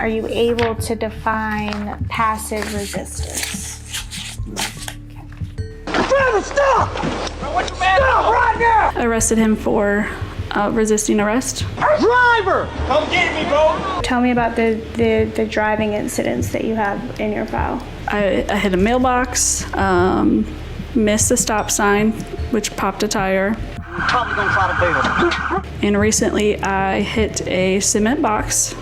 are you able to define passive resistance? Driver, stop! Stop right now! Arrested him for resisting arrest. Driver! Come get me, bro! Tell me about the driving incidents that you have in your file. I hit a mailbox, missed a stop sign, which popped a tire. You're probably gonna try to do it. And recently I hit a cement box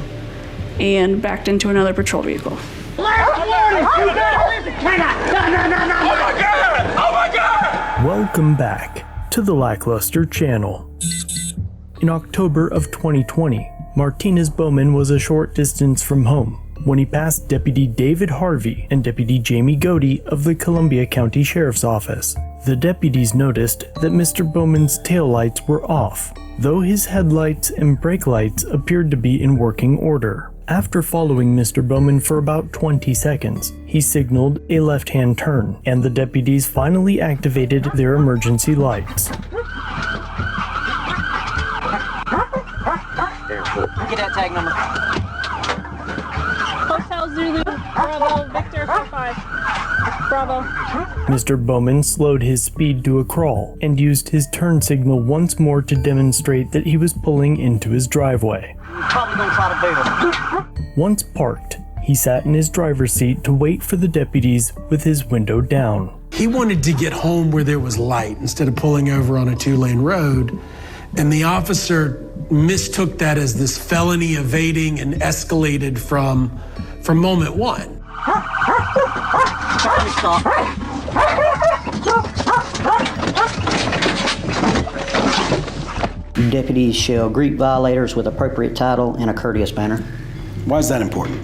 and backed into another patrol vehicle. Last warning! You better listen! No! Oh my God! Oh my God! Welcome back to the LackLuster channel. In October of 2020, Martinez Bowman was a short distance from home when he passed Deputy David Harvey and Deputy Jamie Godey of the Columbia County Sheriff's Office. The deputies noticed that Mr. Bowman's taillights were off, though his headlights and brake lights appeared to be in working order. After following Mr. Bowman for about 20 seconds, he signaled a left-hand turn, and the deputies finally activated their emergency lights. Get that tag number. Hotel Zulu, Bravo, Victor 45. Bravo. Mr. Bowman slowed his speed to a crawl and used his turn signal once more to demonstrate that he was pulling into his driveway. You're probably gonna try to do it. Once parked, he sat in his driver's seat to wait for the deputies with his window down. He wanted to get home where there was light instead of pulling over on a two-lane road, and the officer mistook that as this felony evading and escalated from moment one. Stop. Deputies shall greet violators with appropriate title in a courteous manner. Why is that important?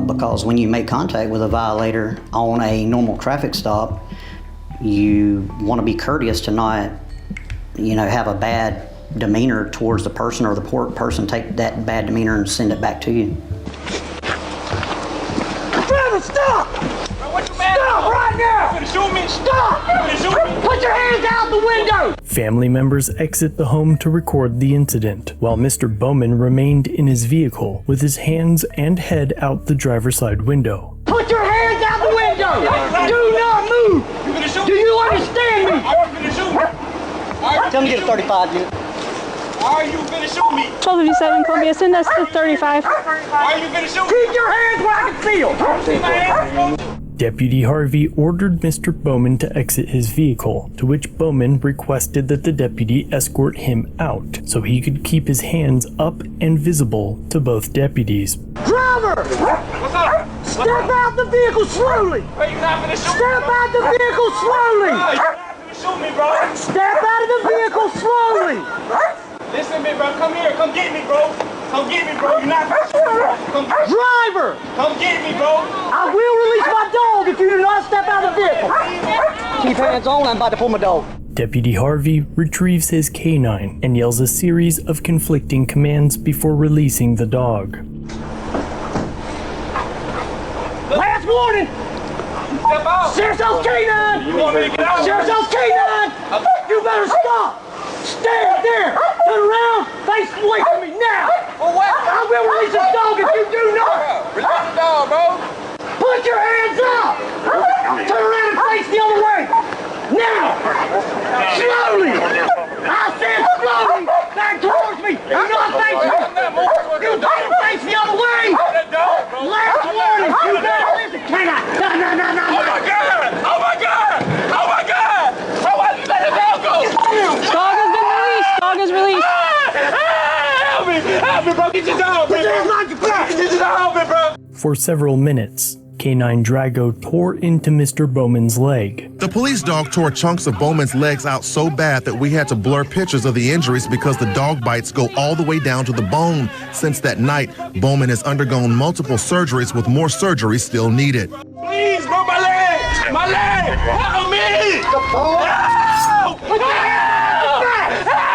Because when you make contact with a violator on a normal traffic stop, you want to be courteous to not, have a bad demeanor towards the person, or the person take that bad demeanor and send it back to you. Driver, stop! Stop right now! You're gonna shoot me? Stop! You're gonna shoot me? Put your hands out the window! Family members exit the home to record the incident, while Mr. Bowman remained in his vehicle with his hands and head out the driver's side window. Put your hands out the window! Do not move! You gonna shoot me? Do you understand me? Are you gonna shoot me? Tell me to get a 35 unit. Are you gonna shoot me? 1257 Columbia, send us to 35. Are you gonna shoot me? Keep your hands where I can feel! See my hands? Deputy Harvey ordered Mr. Bowman to exit his vehicle, to which Bowman requested that the deputy escort him out so he could keep his hands up and visible to both deputies. Driver! What's up? Step out the vehicle slowly! Wait, you're not gonna shoot me, Step out the vehicle slowly! You're not gonna shoot me, bro! Step out of the vehicle slowly! Listen to me, bro. Come here. Come get me, bro. Come get me, bro. You're not gonna shoot me. Driver! Come get me, bro. I will release my dog if you do not step out of the vehicle. Keep hands on, I'm about to pull my dog. Deputy Harvey retrieves his canine and yells a series of conflicting commands before releasing the dog. Last warning! Step out! Sheriff's House K9! You want me to get out? Sheriff's House K9! You better stop! Stand there! Turn around! Face away from me now! For what? I will release this dog if you do not! Release the dog, bro! Put your hands up! Turn around and face the other way! Now! Slowly! I said slowly! Back towards me! Do not face me! You better face the other way! Last warning! You better listen! Can I? No! Oh my God! Oh my God! Oh my God! Oh, why did you let the dog go? Dog has been released. Dog is released. Help me! Help me, bro! Get your dog, man! Get your dog, man, bro! For several minutes, K9 Drago tore into Mr. Bowman's leg. The police dog tore chunks of Bowman's legs out so bad that we had to blur pictures of the injuries because the dog bites go all the way down to the bone. Since that night, Bowman has undergone multiple surgeries with more surgeries still needed. Please, bro, my leg! My leg! Help me!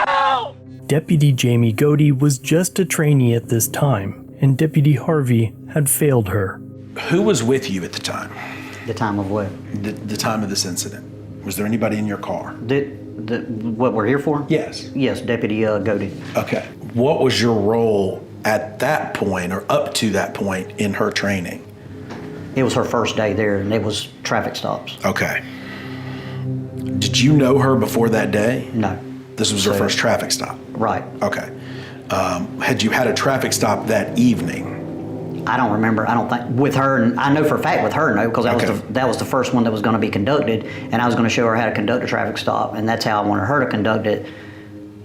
Help! Deputy Jamie Godey was just a trainee at this time, and Deputy Harvey had failed her. Who was with you at the time? The time of what? The time of this incident. Was there anybody in your car? What we're here for? Yes. Yes, Deputy Godey. Okay. What was your role at that point or up to that point in her training? It was her first day there, and it was traffic stops. Okay. Did you know her before that day? No. This was her first traffic stop? Right. Okay. Had you had a traffic stop that evening? I don't remember. I don't think with her. And I know for a fact with her, no, because that was the first one that was going to be conducted, and I was going to show her how to conduct a traffic stop, and that's how I wanted her to conduct it.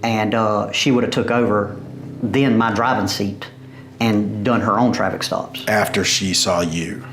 And she would have took over then my driving seat and done her own traffic stops after she saw you.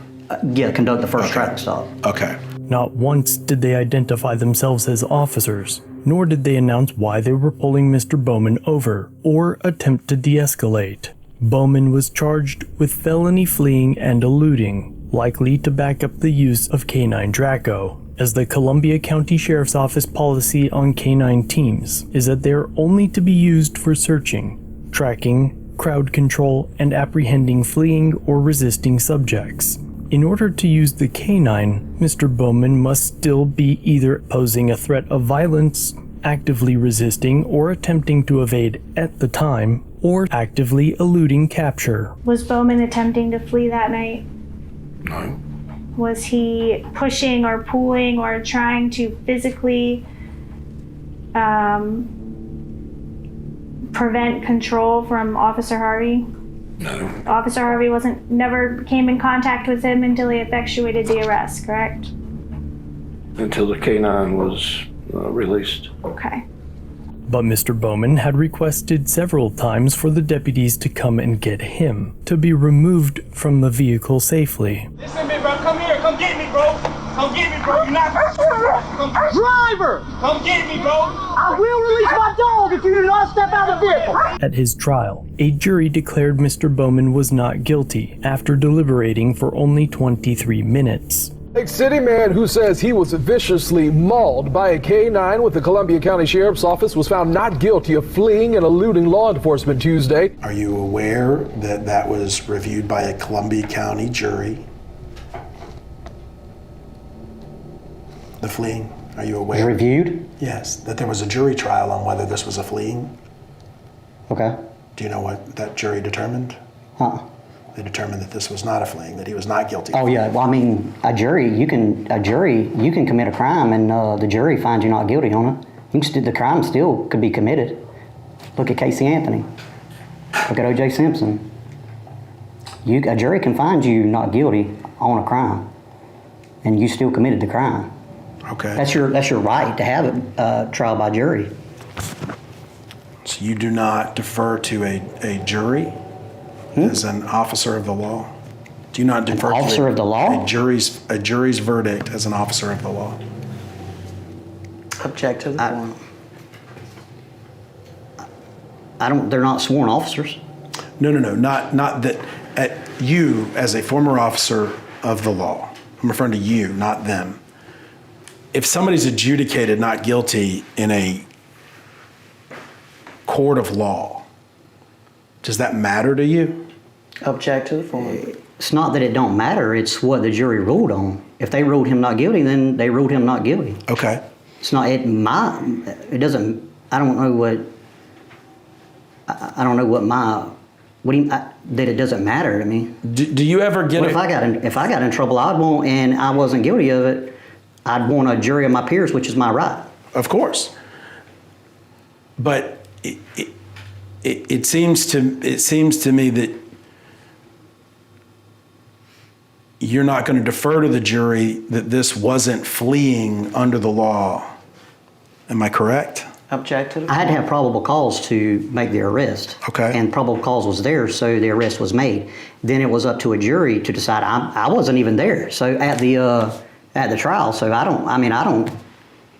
Yeah, conduct the first traffic stop. Okay. Not once did they identify themselves as officers, nor did they announce why they were pulling Mr. Bowman over or attempt to de-escalate. Bowman was charged with felony fleeing and eluding, likely to back up the use of K-9 Draco, as the Columbia County Sheriff's Office policy on K-9 teams is that they are only to be used for searching, tracking, crowd control, and apprehending fleeing or resisting subjects. In order to use the K-9, Mr. Bowman must still be either posing a threat of violence, actively resisting or attempting to evade at the time, or actively eluding capture. Was Bowman attempting to flee that night? No. Was he pushing or pulling or trying to physically prevent control from Officer Harvey? No. Officer Harvey never came in contact with him until he effectuated the arrest, correct? Until the K-9 was released. Okay. But Mr. Bowman had requested several times for the deputies to come and get him, to be removed from the vehicle safely. Listen to me, bro. Come here. Come get me, bro. Come get me, bro. You're not. Driver! Come get me, bro. I will release my dog if you do not step out of the vehicle. At his trial, a jury declared Mr. Bowman was not guilty after deliberating for only 23 minutes. A city man who says he was viciously mauled by a K-9 with the Columbia County Sheriff's Office was found not guilty of fleeing and eluding law enforcement Tuesday. Are you aware that that was reviewed by a Columbia County jury? The fleeing, are you aware? Reviewed? Yes, that there was a jury trial on whether this was a fleeing. Okay. Do you know what that jury determined? They determined that this was not a fleeing, that he was not guilty. Oh yeah. Well, I mean, you can commit a crime and the jury finds you not guilty on it. The crime still could be committed. Look at Casey Anthony. Look at O.J. Simpson. A jury can find you not guilty on a crime, and you still committed the crime. Okay. That's your right to have a trial by jury. So you do not defer to a jury as an officer of the law? Do you not defer to officer of the law? a jury's verdict as an officer of the law? Object to the form. I don't. They're not sworn officers. No. Not that. You as a former officer of the law. I'm referring to you, not them. If somebody's adjudicated not guilty in a court of law, does that matter to you? Object to the form. It's not that it don't matter. It's what the jury ruled on. If they ruled him not guilty, then they ruled him not guilty. Okay. It's not. It doesn't. I don't know what. I don't know what my. What do you, that it doesn't matter to me. Do you ever get? What if I got in trouble? I'd want, and I wasn't guilty of it. I'd want a jury of my peers, which is my right. Of course. But it seems to me that you're not going to defer to the jury that this wasn't fleeing under the law. Am I correct? Object to the I had to have probable cause to make the arrest. Okay. And probable cause was there, so the arrest was made. Then it was up to a jury to decide. I wasn't even there. So at the trial, so I don't.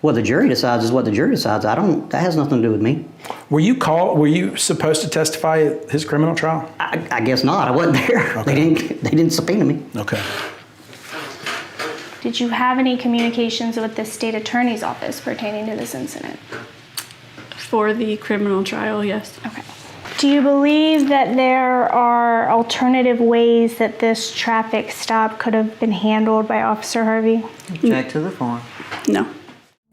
What the jury decides is what the jury decides. That has nothing to do with me. Were you supposed to testify at his criminal trial? I guess not. I wasn't there. Okay. They didn't subpoena me. Okay. Did you have any communications with the state attorney's office pertaining to this incident? For the criminal trial, yes. Okay. Do you believe that there are alternative ways that this traffic stop could have been handled by Officer Harvey? Object to the form. No.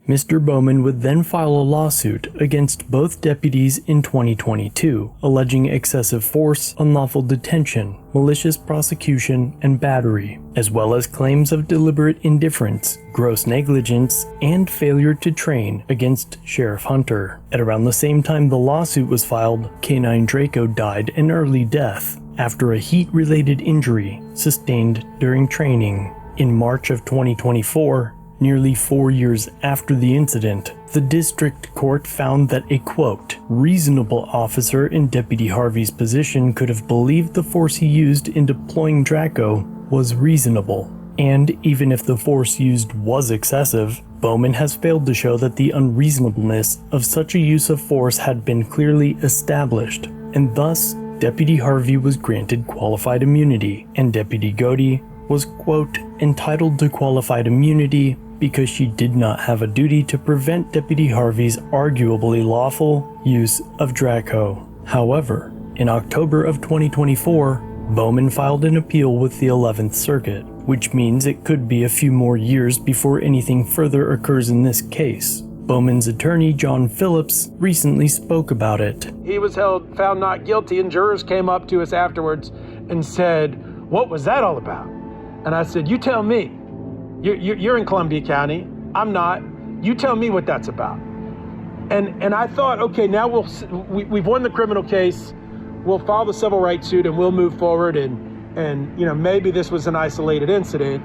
Mr. Bowman would then file a lawsuit against both deputies in 2022, alleging excessive force, unlawful detention, malicious prosecution, and battery, as well as claims of deliberate indifference, gross negligence, and failure to train against Sheriff Hunter. At around the same time the lawsuit was filed, K9 Draco died an early death after a heat-related injury sustained during training. In March of 2024, nearly 4 years after the incident, the district court found that a, quote, reasonable officer in Deputy Harvey's position could have believed the force he used in deploying Draco was reasonable. And even if the force used was excessive, Bowman has failed to show that the unreasonableness of such a use of force had been clearly established, and thus, Deputy Harvey was granted qualified immunity, and Deputy Godey was, quote, entitled to qualified immunity because she did not have a duty to prevent Deputy Harvey's arguably lawful use of Draco. However, in October of 2024, Bowman filed an appeal with the 11th Circuit, which means it could be a few more years before anything further occurs in this case. Bowman's attorney, John Phillips, recently spoke about it. He was found not guilty, and jurors came up to us afterwards and said, "What was that all about?" And I said, "You tell me. You're in Columbia County. I'm not. You tell me what that's about." And I thought, okay, now we've won the criminal case. We'll file the civil rights suit and we'll move forward. And you know, maybe this was an isolated incident.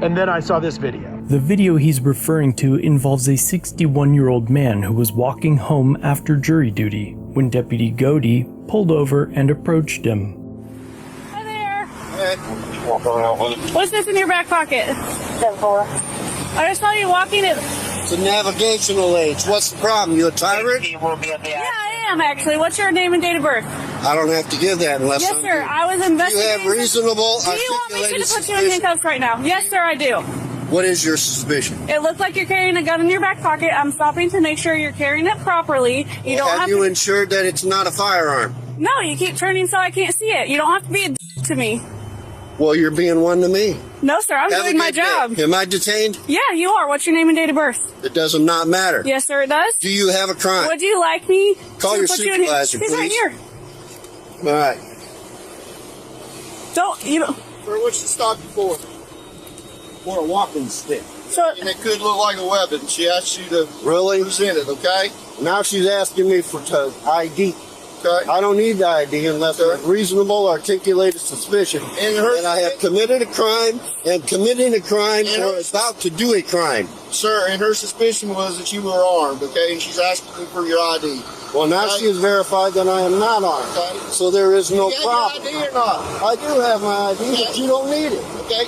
And then I saw this video. The video he's referring to involves a 61-year-old man who was walking home after jury duty when Deputy Godey pulled over and approached him. Hi there. What's this in your back pocket? 10-4. I just saw you walking it. It's a navigational aids. What's the problem? You a tyrant? Yeah, I am actually. What's your name and date of birth? I don't have to give that unless Yes, sir. I was investigating. You have reasonable Do you want me to articulated put you in handcuffs right now? Yes, sir, I do. What is your suspicion? It looked like you're carrying a gun in your back pocket. I'm stopping to make sure you're carrying it properly. You don't have you to... ensured that it's not a firearm? No, you keep turning so I can't see it. You don't have to be a to me. Well, you're being one to me. No, sir, I'm doing my job. Am I detained? Yeah, you are. What's your name and date of birth? It does not matter. Yes, sir, it does. Do you have a crime? Would you like me Call to your put you in supervisor, He's right please. here. All right. You don't. Sir, what's the stop you for? For a walking stick. So, And it could look like a weapon. She asked you to present it, okay? Now she's asking me for ID. Okay. I don't need the ID unless there's reasonable articulated suspicion that I have committed a crime and committing a crime or about to do a crime. Sir, and her suspicion was that you were armed, okay? And she's asking me for your ID. Well, now she has verified that I am not armed. Okay. So there is no problem. You have your ID or not? I do have my ID, but you don't need it. Okay.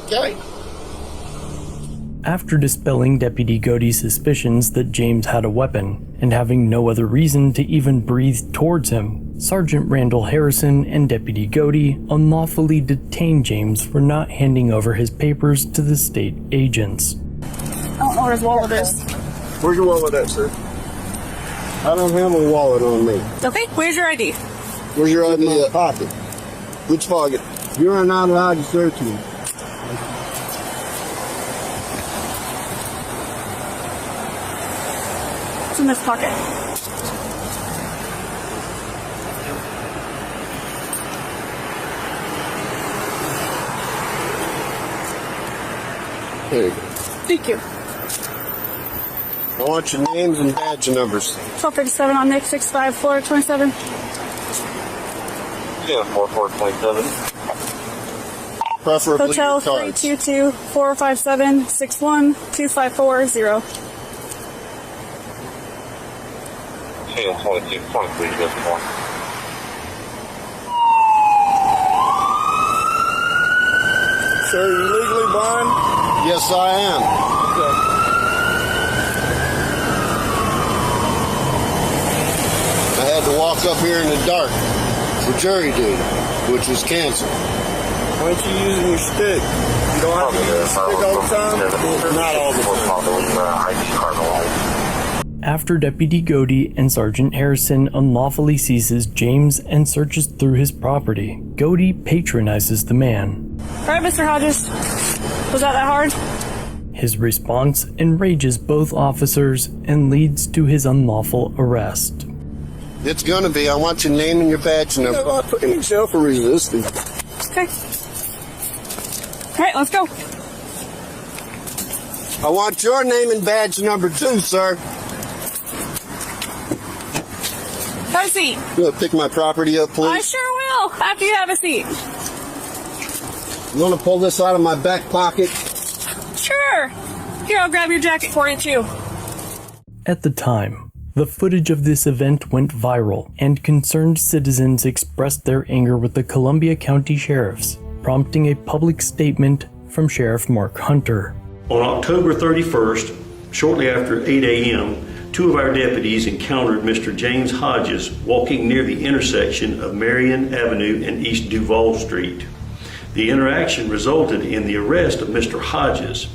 Okay. After dispelling Deputy Godey's suspicions that James had a weapon, and having no other reason to even breathe towards him, Sergeant Randall Harrison and Deputy Godey unlawfully detained James for not handing over his papers to the state agents. I don't know where his wallet is. Where's your wallet at, sir? I don't have a wallet on me. Okay, where's your ID? Where's your ID? In my pocket. Which pocket? You are not allowed to search me. It's in this pocket. There you go. Thank you. I want your names and badge numbers. 1257 on Nick 65, floor 27. Yeah, 4427. Preferably Hotel your cards. 322 457 61 2540. Yeah, 22, 23, just one. Sir, you legally blind? Yes, I am. Okay. I had to walk up here in the dark for jury duty, which was canceled. Why aren't you using your stick? You don't have to use your stick all the time? Not all the time. After Deputy Godey and Sergeant Harrison unlawfully seizes James and searches through his property, Godey patronizes the man. All right, Mr. Hodges. Was that hard? His response enrages both officers and leads to his unlawful arrest. It's gonna be. I want your name and your badge number. I put him in jail for resisting. Okay. All right, let's go. I want your name and badge number too, sir. Have a seat. You wanna pick my property up, please? I sure will, after you have a seat. You wanna pull this out of my back pocket? Sure. Here, I'll grab your jacket for you, too. At the time, the footage of this event went viral, and concerned citizens expressed their anger with the Columbia County Sheriffs, prompting a public statement from Sheriff Mark Hunter. On October 31st, shortly after 8 a.m., two of our deputies encountered Mr. James Hodges walking near the intersection of Marion Avenue and East Duval Street. The interaction resulted in the arrest of Mr. Hodges.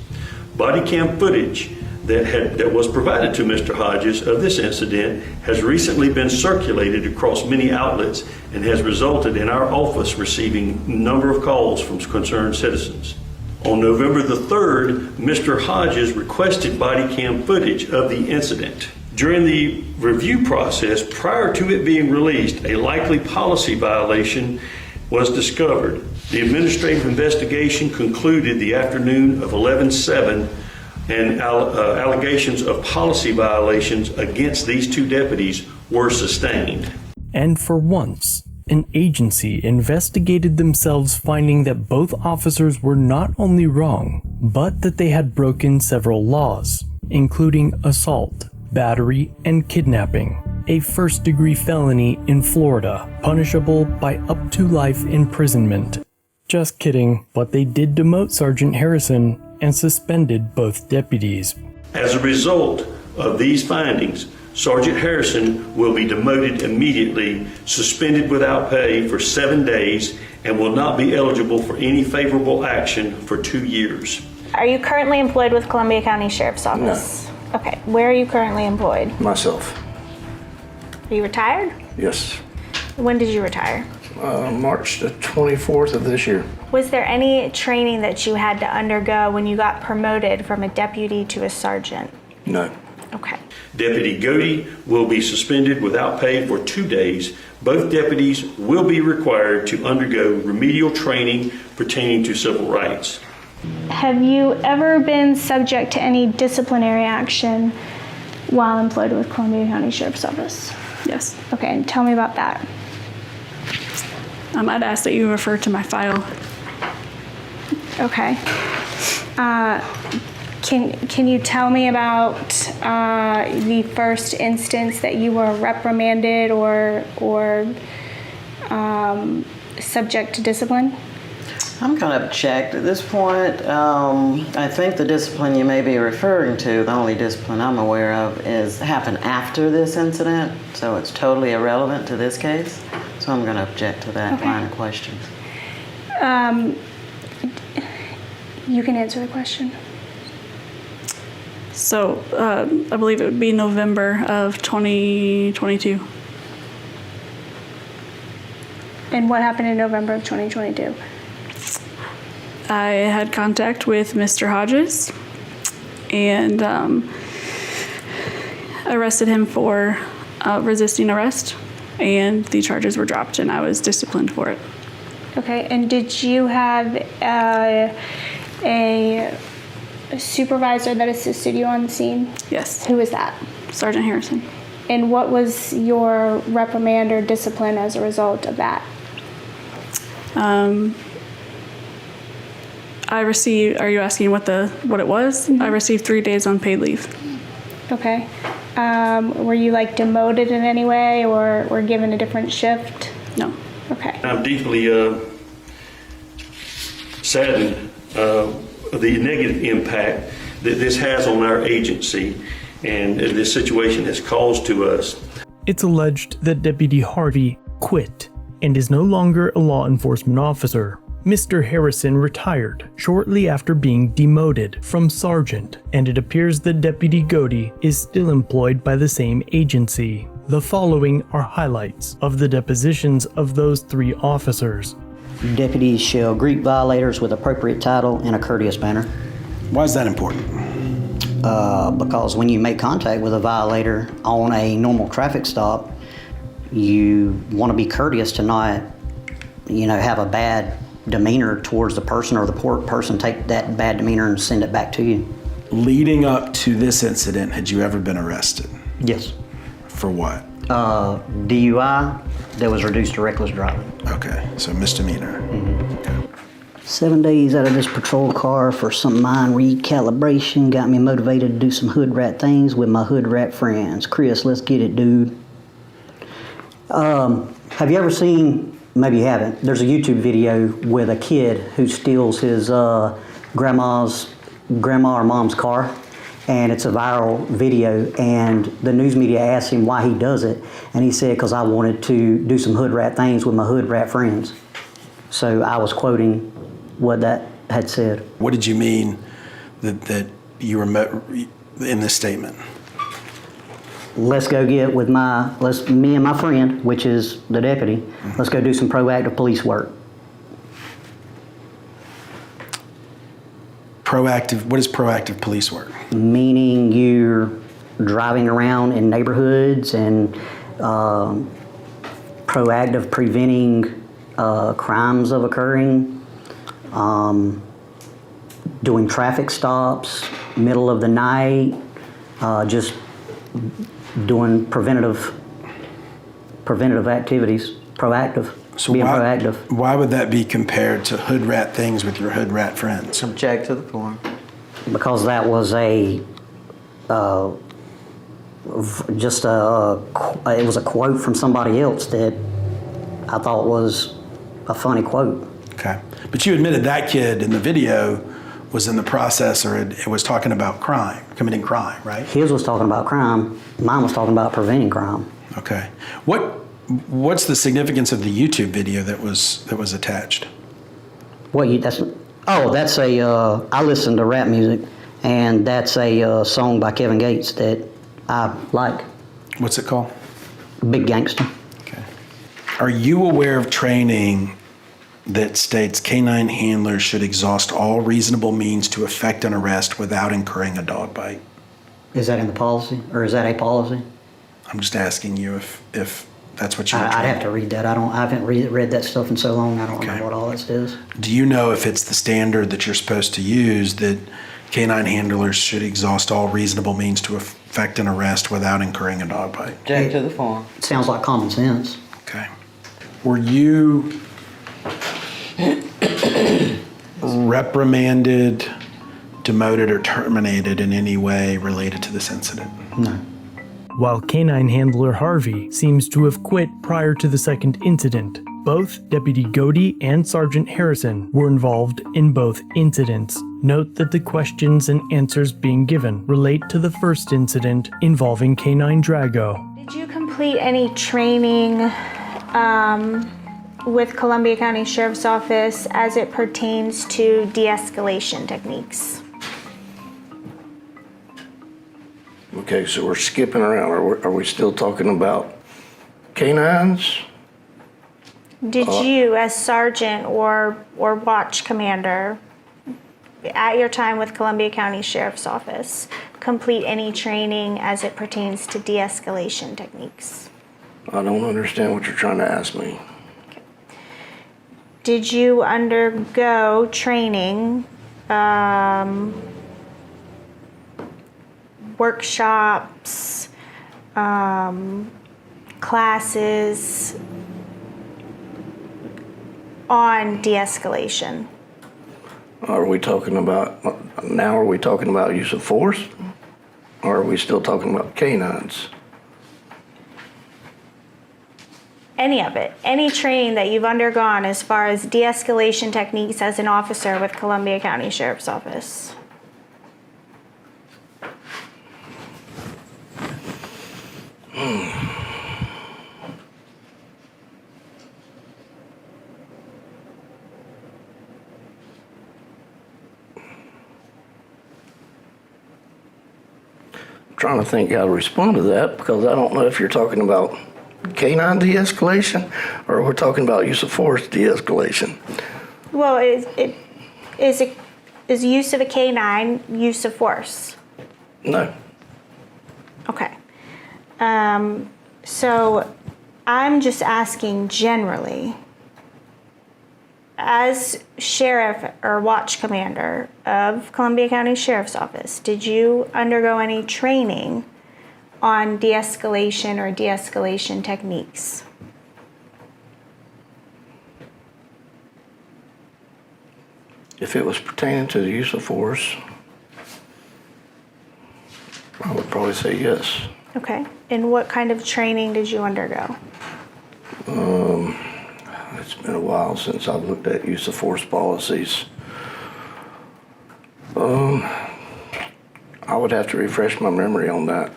Body cam footage that was provided to Mr. Hodges of this incident has recently been circulated across many outlets and has resulted in our office receiving a number of calls from concerned citizens. On November the 3rd, Mr. Hodges requested body cam footage of the incident. During the review process, prior to it being released, a likely policy violation was discovered. The administrative investigation concluded the afternoon of 11/7, and allegations of policy violations against these two deputies were sustained. And for once, an agency investigated themselves, finding that both officers were not only wrong, but that they had broken several laws, including assault, battery, and kidnapping, a first-degree felony in Florida, punishable by up to life imprisonment. Just kidding, but they did demote Sergeant Harrison and suspended both deputies. As a result of these findings, Sergeant Harrison will be demoted immediately, suspended without pay for 7 days, and will not be eligible for any favorable action for 2 years. Are you currently employed with Columbia County Sheriff's Office? No. Okay, where are you currently employed? Myself. Are you retired? Yes. When did you retire? March the 24th of this year. Was there any training that you had to undergo when you got promoted from a deputy to a sergeant? No. Okay. Deputy Godey will be suspended without pay for 2 days. Both deputies will be required to undergo remedial training pertaining to civil rights. Have you ever been subject to any disciplinary action while employed with Columbia County Sheriff's Office? Yes. Okay, and tell me about that. I'd ask that you refer to my file. Okay. Can you tell me about the first instance that you were reprimanded or subject to discipline? I'm kind of checked at this point. I think the discipline you may be referring to, the only discipline I'm aware of, happened after this incident, so it's totally irrelevant to this case. So I'm going to object to that line of questions. You can answer the question. So I believe it would be November of 2022. And what happened in November of 2022? I had contact with Mr. Hodges and arrested him for resisting arrest, and the charges were dropped and I was disciplined for it. Okay, and did you have a supervisor that assisted you on the scene? Yes. Who was that? Sergeant Harrison. And what was your reprimand or discipline as a result of that? I received, are you asking what it was? Mm-hmm. I received 3 days unpaid leave. Okay. Were you demoted in any way or given a different shift? No. Okay. I'm deeply saddened of the negative impact that this has on our agency and this situation has caused to us. It's alleged that Deputy Harvey quit and is no longer a law enforcement officer. Mr. Harrison retired shortly after being demoted from sergeant, and it appears that Deputy Godey is still employed by the same agency. The following are highlights of the depositions of those 3 officers. Deputies shall greet violators with appropriate title in a courteous manner. Why is that important? Because when you make contact with a violator on a normal traffic stop, you want to be courteous to not, have a bad demeanor towards the person, or the person take that bad demeanor and send it back to you. Leading up to this incident, had you ever been arrested? Yes. For what? DUI that was reduced to reckless driving. Okay, so misdemeanor. Okay. 7 days out of this patrol car for some mind recalibration got me motivated to do some hood rat things with my hood rat friends. Chris, let's get it, dude. Have you ever seen, maybe you haven't, there's a YouTube video with a kid who steals his grandma or mom's car, and it's a viral video, and the news media asked him why he does it, and he said, because I wanted to do some hood rat things with my hood rat friends. So I was quoting what that had said. What did you mean that you were in this statement? Let's go get with me and my friend, which is the deputy, let's go do some proactive police work. What is proactive police work? Meaning you're driving around in neighborhoods and proactive preventing crimes of occurring, doing traffic stops, middle of the night, just doing preventative activities, proactive, So being proactive. Why would that be compared to hood rat things with your hood rat friends? Object to the form. Because that was it was a quote from somebody else that I thought was a funny quote. Okay. But you admitted that kid in the video was in the process, or it was talking about committing crime, right? His was talking about crime. Mine was talking about preventing crime. Okay. What's the significance of the YouTube video that was attached? That's I listen to rap music, and that's a song by Kevin Gates that I like. What's it called? Big Gangster. Okay. Are you aware of training that states canine handlers should exhaust all reasonable means to effect an arrest without incurring a dog bite? Is that in the policy, or is that a policy? I'm just asking you if that's what you're I'd have to read that. I haven't read that stuff in so long. I don't know what all this is. Do you know if it's the standard that you're supposed to use, that canine handlers should exhaust all reasonable means to effect an arrest without incurring a dog bite? Object to the form. It sounds like common sense. Okay. Were you reprimanded, demoted, or terminated in any way related to this incident? No. While canine handler Harvey seems to have quit prior to the second incident, both Deputy Godey and Sergeant Harrison were involved in both incidents. Note that the questions and answers being given relate to the first incident involving canine Drago. Did you complete any training with Columbia County Sheriff's Office as it pertains to de-escalation techniques? Okay, so we're skipping around. Are we still talking about canines? Did you, as sergeant or watch commander, at your time with Columbia County Sheriff's Office, complete any training as it pertains to de-escalation techniques? I don't understand what you're trying to ask me. Okay. Did you undergo training, workshops, classes on de-escalation? Are we talking about use of force? Or are we still talking about canines? Any of it. Any training that you've undergone as far as de-escalation techniques as an officer with Columbia County Sheriff's Office? I'm trying to think how to respond to that, because I don't know if you're talking about canine de-escalation, or we're talking about use of force de-escalation? Well, is use of a canine use of force? No. Okay. So I'm just asking generally, as sheriff or watch commander of Columbia County Sheriff's Office, did you undergo any training on de-escalation or de-escalation techniques? If it was pertaining to the use of force, I would probably say yes. Okay. And what kind of training did you undergo? It's been a while since I've looked at use of force policies. I would have to refresh my memory on that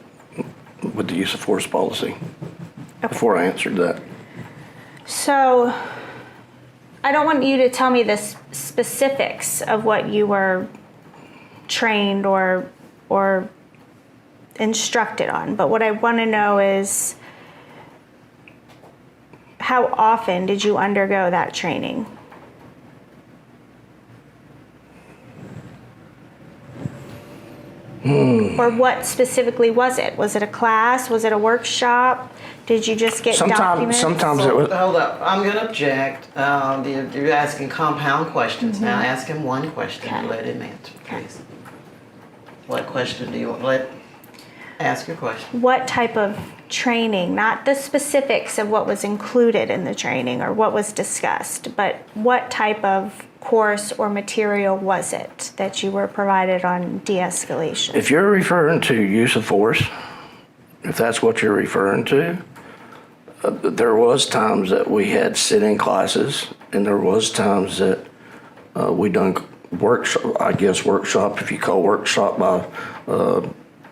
with the use of force policy before I answered that. So I don't want you to tell me the specifics of what you were trained or instructed on, but what I want to know is, how often did you undergo that training? Or what specifically was it? Was it a class? Was it a workshop? Did you just get documents? Sometimes it was. Hold up, I'm gonna object. You're asking compound questions. Now ask him one question and let him answer, please. What question do you want? Ask your question. What type of training, not the specifics of what was included in the training or what was discussed, but what type of course or material was it that you were provided on de-escalation? If you're referring to use of force, if that's what you're referring to, there was times that we had sit-in classes, and there was times that we done workshop, if you call workshop by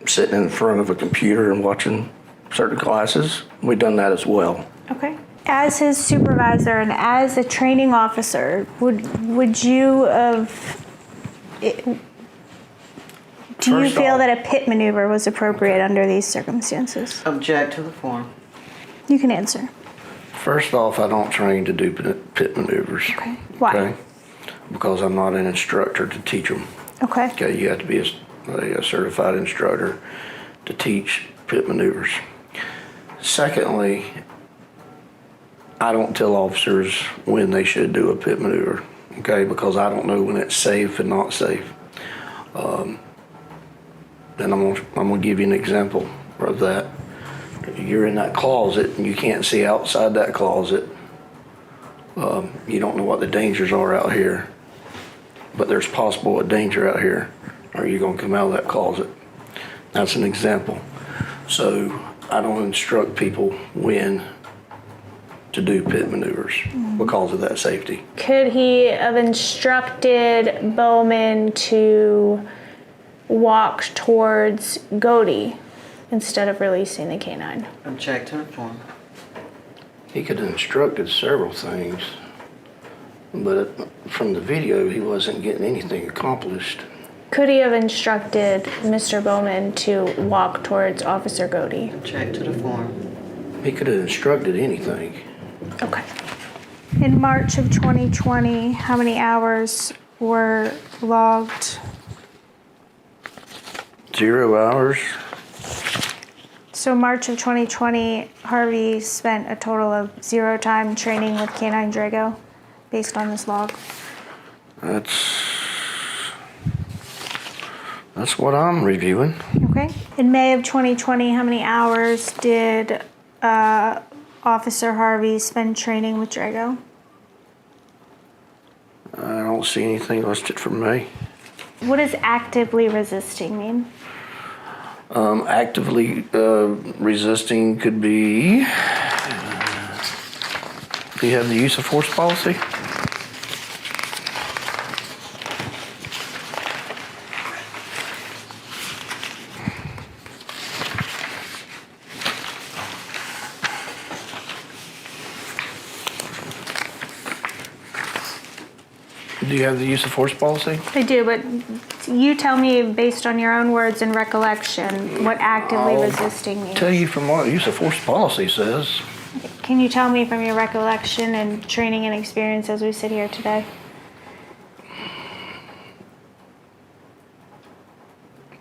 sitting in front of a computer and watching certain classes. We've done that as well. Okay. As his supervisor and as a training officer, would you have, do you feel that a pit maneuver was appropriate under these circumstances? Object to the form. You can answer. First off, I don't train to do pit maneuvers. Okay. Why? Okay? Because I'm not an instructor to teach them. Okay. Okay, you have to be a certified instructor to teach pit maneuvers. Secondly, I don't tell officers when they should do a pit maneuver, okay, because I don't know when it's safe and not safe. And I'm gonna give you an example of that. You're in that closet and you can't see outside that closet. You don't know what the dangers are out here, but there's possible a danger out here. Are you gonna come out of that closet? That's an example. So I don't instruct people when to do pit maneuvers because of that safety. Could he have instructed Bowman to walk towards Godey instead of releasing the canine? Object to the form. He could have instructed several things, but from the video, he wasn't getting anything accomplished. Could he have instructed Mr. Bowman to walk towards Officer Godey? Object to the form. He could have instructed anything. Okay. In March of 2020, how many hours were logged? 0 hours. So March of 2020, Harvey spent a total of 0 time training with Canine Drago, based on this log. That's what I'm reviewing. Okay. In May of 2020, how many hours did Officer Harvey spend training with Drago? I don't see anything listed for me. What does actively resisting mean? Actively resisting could be, do you have the use of force policy? Do you have the use of force policy? I do, but you tell me based on your own words and recollection what actively resisting means. Tell you from what the use of force policy says. Can you tell me from your recollection and training and experience as we sit here today?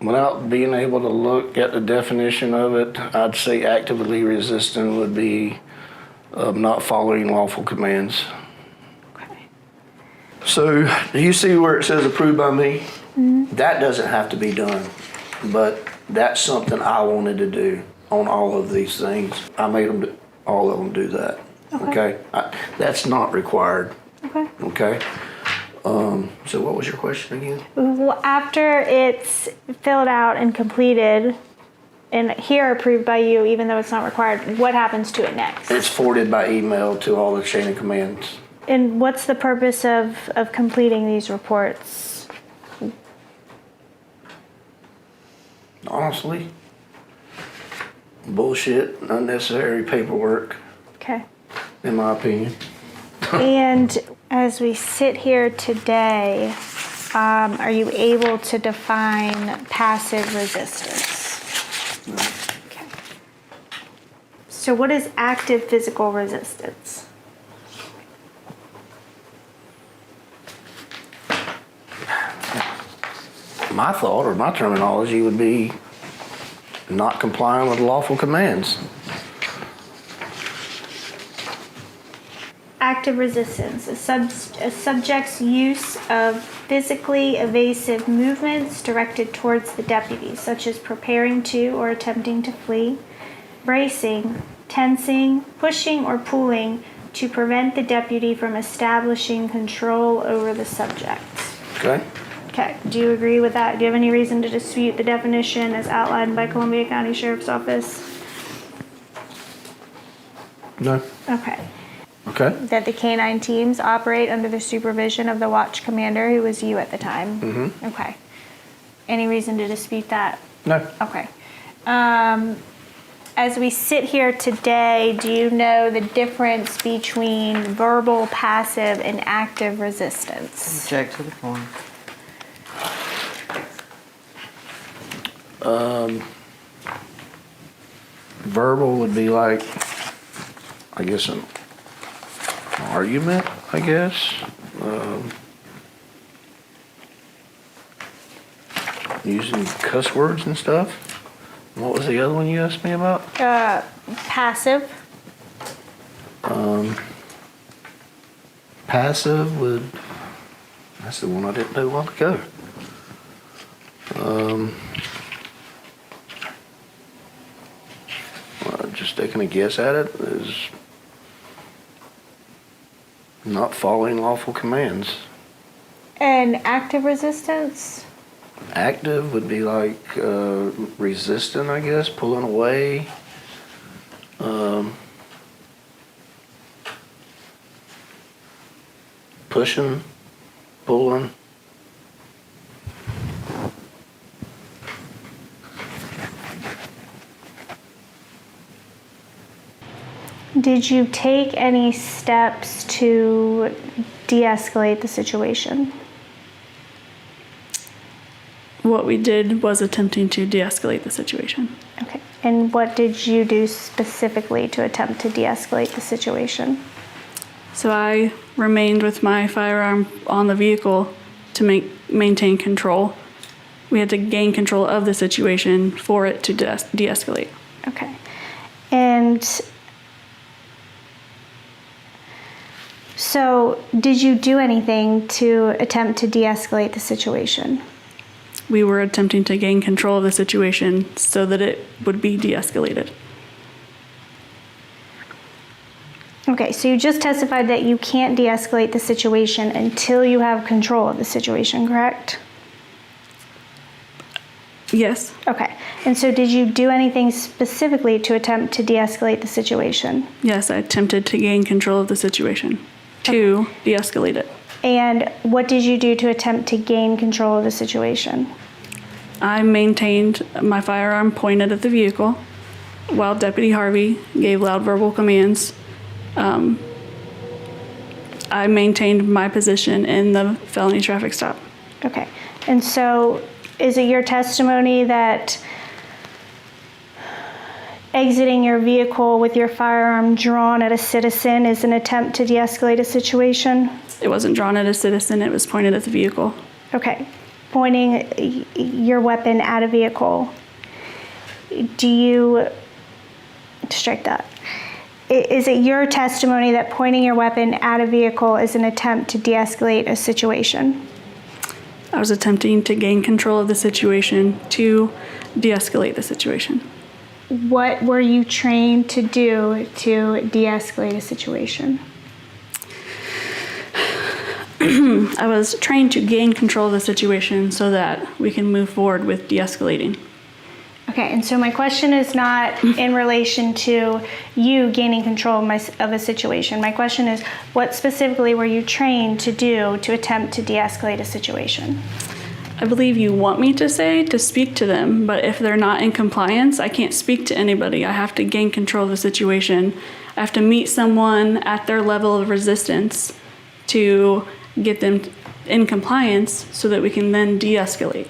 Without being able to look at the definition of it, I'd say actively resisting would be not following lawful commands. Okay. So, do you see where it says approved by me? That doesn't have to be done, but that's something I wanted to do on all of these things. I made them, all of them do that, okay? That's not required, okay? So what was your question again? Well, after it's filled out and completed, and here approved by you, even though it's not required, what happens to it next? It's forwarded by email to all the chain of commands. And what's the purpose of completing these reports? Honestly, bullshit, unnecessary paperwork. Okay. In my opinion. And as we sit here today, are you able to define passive resistance? No. Okay. So what is active physical resistance? My thought or my terminology would be not complying with lawful commands. Active resistance, a subject's use of physically evasive movements directed towards the deputy, such as preparing to or attempting to flee, bracing, tensing, pushing, or pulling to prevent the deputy from establishing control over the subject. Okay. Okay, do you agree with that? Do you have any reason to dispute the definition as outlined by Columbia County Sheriff's Office? No. Okay. Okay. That the K-9 teams operate under the supervision of the watch commander, who was you at the time? Mm-hmm. Okay. Any reason to dispute that? No. Okay. As we sit here today, do you know the difference between verbal, passive, and active resistance? Object to the form. Verbal would be like, I guess, an argument, I guess. Using cuss words and stuff. What was the other one you asked me about? Passive. Passive would, that's the one I didn't know a while ago. Just taking a guess at it is not following lawful commands. And active resistance? Active would be like resisting, I guess, pulling away. Pushing, pulling. Did you take any steps to de-escalate the situation? What we did was attempting to de-escalate the situation. Okay. And what did you do specifically to attempt to de-escalate the situation? So I remained with my firearm on the vehicle to maintain control. We had to gain control of the situation for it to de-escalate. Okay. And so did you do anything to attempt to de-escalate the situation? We were attempting to gain control of the situation so that it would be de-escalated. Okay, so you just testified that you can't de-escalate the situation until you have control of the situation, correct? Yes. Okay, and so did you do anything specifically to attempt to de-escalate the situation? Yes, I attempted to gain control of the situation to de-escalate it. And what did you do to attempt to gain control of the situation? I maintained my firearm pointed at the vehicle while Deputy Harvey gave loud verbal commands. I maintained my position in the felony traffic stop. Okay, and so is it your testimony that exiting your vehicle with your firearm drawn at a citizen is an attempt to de-escalate a situation? It wasn't drawn at a citizen, it was pointed at the vehicle. Okay. Pointing your weapon at a vehicle. Do you strike that? Is it your testimony that pointing your weapon at a vehicle is an attempt to de-escalate a situation? I was attempting to gain control of the situation to de-escalate the situation. What were you trained to do to de-escalate a situation? I was trained to gain control of the situation so that we can move forward with de-escalating. Okay, and so my question is not in relation to you gaining control of a situation. My question is, what specifically were you trained to do to attempt to de-escalate a situation? I believe you want me to say to speak to them, but if they're not in compliance, I can't speak to anybody. I have to gain control of the situation. I have to meet someone at their level of resistance to get them in compliance so that we can then de-escalate.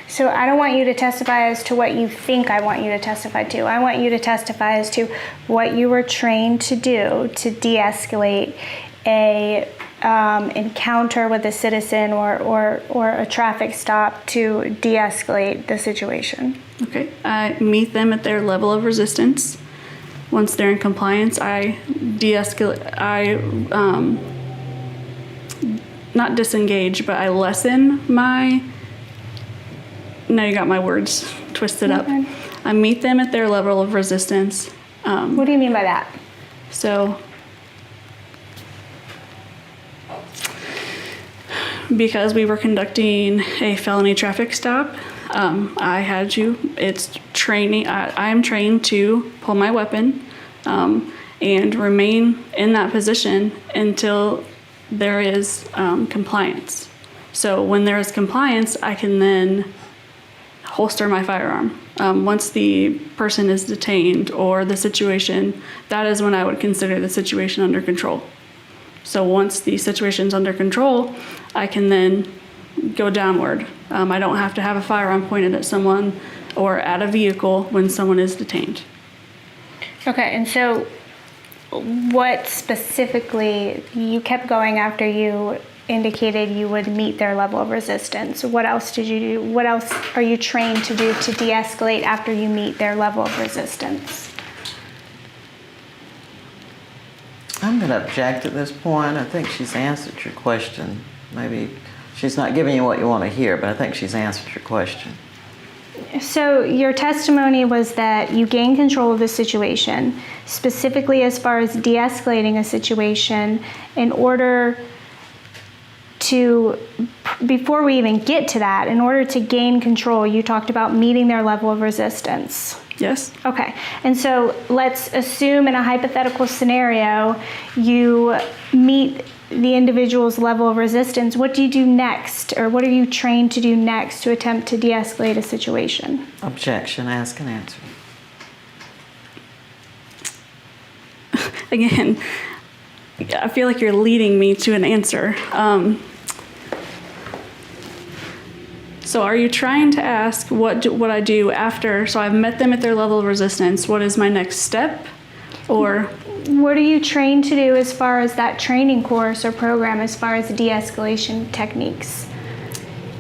So I don't want you to testify as to what you think I want you to testify to. I want you to testify as to what you were trained to do to de-escalate a encounter with a citizen or a traffic stop to de-escalate the situation. Okay, I meet them at their level of resistance. Once they're in compliance, I de-escalate. Not disengage, but I lessen my. Now you got my words twisted up. I meet them at their level of resistance. What do you mean by that? So, because we were conducting a felony traffic stop, it's training, I am trained to pull my weapon and remain in that position until there is compliance. So when there is compliance, I can then holster my firearm. Once the person is detained or the situation, that is when I would consider the situation under control. So once the situation's under control, I can then go downward. I don't have to have a firearm pointed at someone or at a vehicle when someone is detained. Okay, and so what specifically, you kept going after you indicated you would meet their level of resistance. What else did you do? What else are you trained to do to de-escalate after you meet their level of resistance? I'm going to object at this point. I think she's answered your question. Maybe she's not giving you what you want to hear, but I think she's answered your question. So your testimony was that you gained control of the situation, specifically as far as de-escalating a situation, in order to, before we even get to that, in order to gain control, you talked about meeting their level of resistance. Yes. Okay, and so let's assume in a hypothetical scenario, you meet the individual's level of resistance. What do you do next, or what are you trained to do next to attempt to de-escalate a situation? Objection, ask and answer. Again, I feel like you're leading me to an answer. So are you trying to ask what I do after? So I've met them at their level of resistance. What is my next step? Or what are you trained to do as far as that training course or program as far as de-escalation techniques?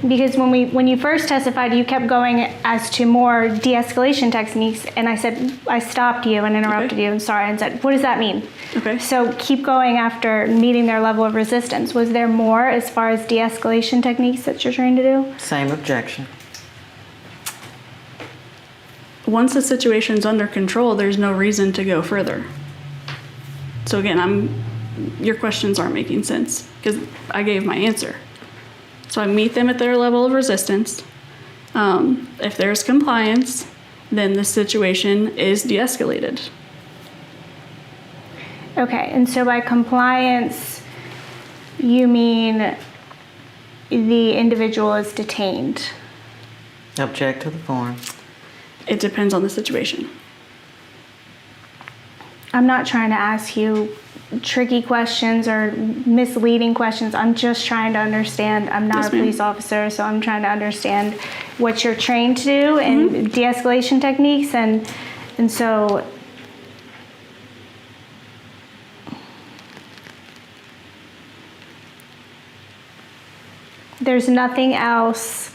Because when you first testified, you kept going as to more de-escalation techniques, and I said, I stopped you and interrupted you, and sorry, and said, what does that mean? Okay. So keep going after meeting their level of resistance. Was there more as far as de-escalation techniques that you're trained to do? Same objection. Once the situation's under control, there's no reason to go further. So again, your questions aren't making sense because I gave my answer. So I meet them at their level of resistance. If there's compliance, then the situation is de-escalated. Okay, and so by compliance, you mean the individual is detained? Object to the form. It depends on the situation. I'm not trying to ask you tricky questions or misleading questions. I'm just trying to understand. I'm not a police officer, so I'm trying to understand what you're trained to do and de-escalation techniques, and And so there's nothing else,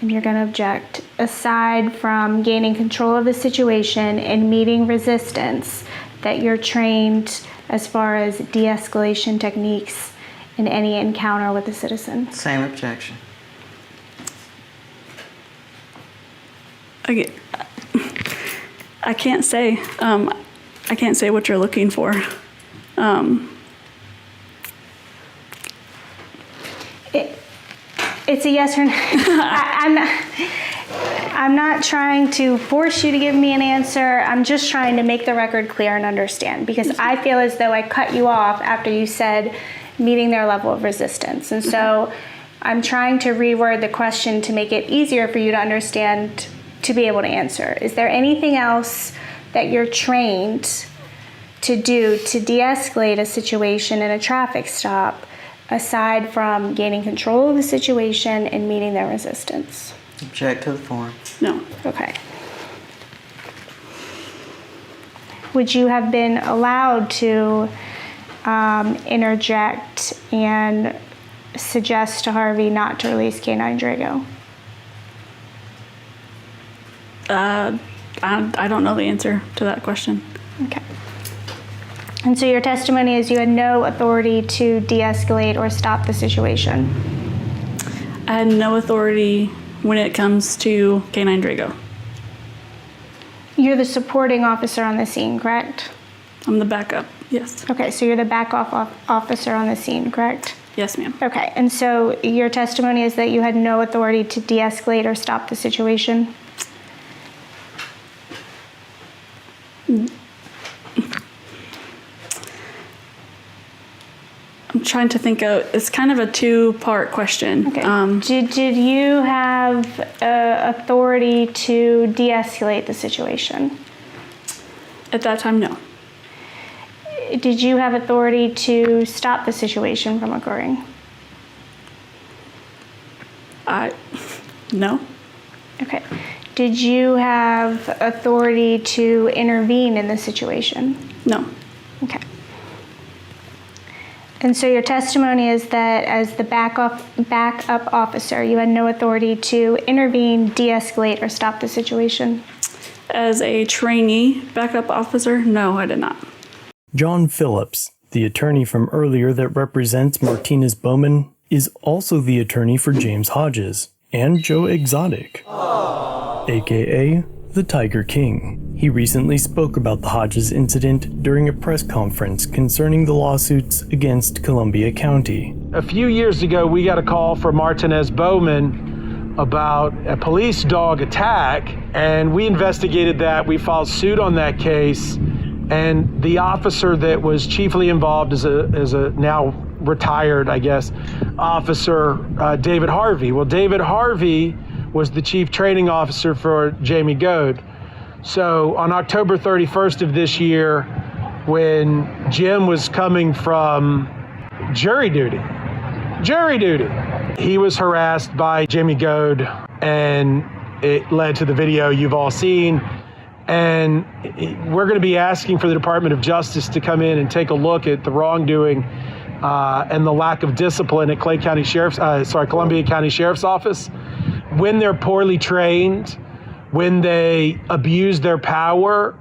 and you're going to object, aside from gaining control of the situation and meeting resistance that you're trained as far as de-escalation techniques in any encounter with a citizen. Same objection. I can't say. I can't say what you're looking for. It's a yes or no. I'm not trying to force you to give me an answer. I'm just trying to make the record clear and understand, because I feel as though I cut you off after you said meeting their level of resistance. And so I'm trying to reword the question to make it easier for you to understand, to be able to answer. Is there anything else that you're trained to do to de-escalate a situation in a traffic stop, aside from gaining control of the situation and meeting their resistance? Object to the form. No. Okay. Would you have been allowed to interject and suggest to Harvey not to release K9 Drago? I don't know the answer to that question. Okay. And so your testimony is you had no authority to de-escalate or stop the situation? I had no authority when it comes to K9 Drago. You're the supporting officer on the scene, correct? I'm the backup, yes. Okay, so you're the backup officer on the scene, correct? Yes, ma'am. Okay, and so your testimony is that you had no authority to de-escalate or stop the situation? I'm trying to think of, it's kind of a two-part question. Okay. Did you have authority to de-escalate the situation? At that time, no. Did you have authority to stop the situation from occurring? No. Okay. Did you have authority to intervene in the situation? No. Okay. And so your testimony is that as the backup officer, you had no authority to intervene, de-escalate, or stop the situation? As a trainee backup officer, no, I did not. John Phillips, the attorney from earlier that represents Martinez Bowman, is also the attorney for James Hodges and Joe Exotic, aka the Tiger King. He recently spoke about the Hodges incident during a press conference concerning the lawsuits against Columbia County. A few years ago, we got a call from Martinez Bowman about a police dog attack, and we investigated that. We filed suit on that case, and the officer that was chiefly involved is a now retired, I guess, officer, David Harvey. Well, David Harvey was the chief training officer for Jamie Goad. So on October 31st of this year, when Jim was coming from jury duty, he was harassed by Jamie Goad, and it led to the video you've all seen. And we're going to be asking for the Department of Justice to come in and take a look at the wrongdoing and the lack of discipline at Columbia County Sheriff's Office. When they're poorly trained, when they abuse their power,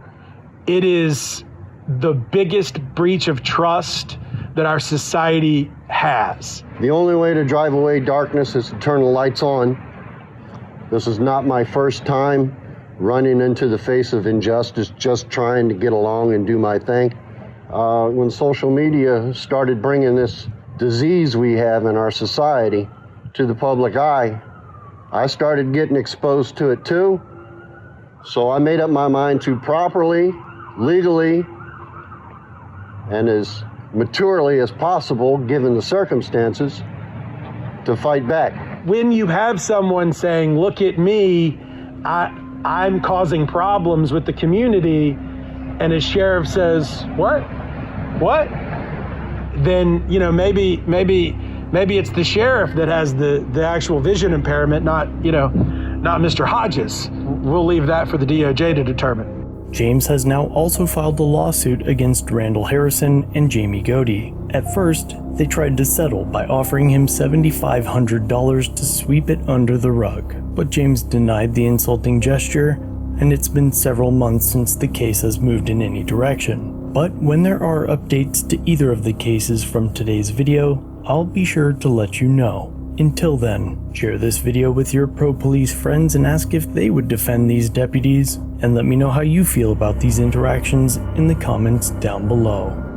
it is the biggest breach of trust that our society has. The only way to drive away darkness is to turn the lights on. This is not my first time running into the face of injustice, just trying to get along and do my thing. When social media started bringing this disease we have in our society to the public eye, I started getting exposed to it too. So I made up my mind to properly, legally, and as maturely as possible, given the circumstances, to fight back. When you have someone saying, look at me, I'm causing problems with the community, and a sheriff says, what? Then, maybe it's the sheriff that has the actual vision impairment, not Mr. Hodges. We'll leave that for the DOJ to determine. James has now also filed a lawsuit against Randall Harrison and Jamie Godey. At first, they tried to settle by offering him $7,500 to sweep it under the rug, but James denied the insulting gesture, and it's been several months since the case has moved in any direction. But when there are updates to either of the cases from today's video, I'll be sure to let you know. Until then, share this video with your pro-police friends and ask if they would defend these deputies, and let me know how you feel about these interactions in the comments down below.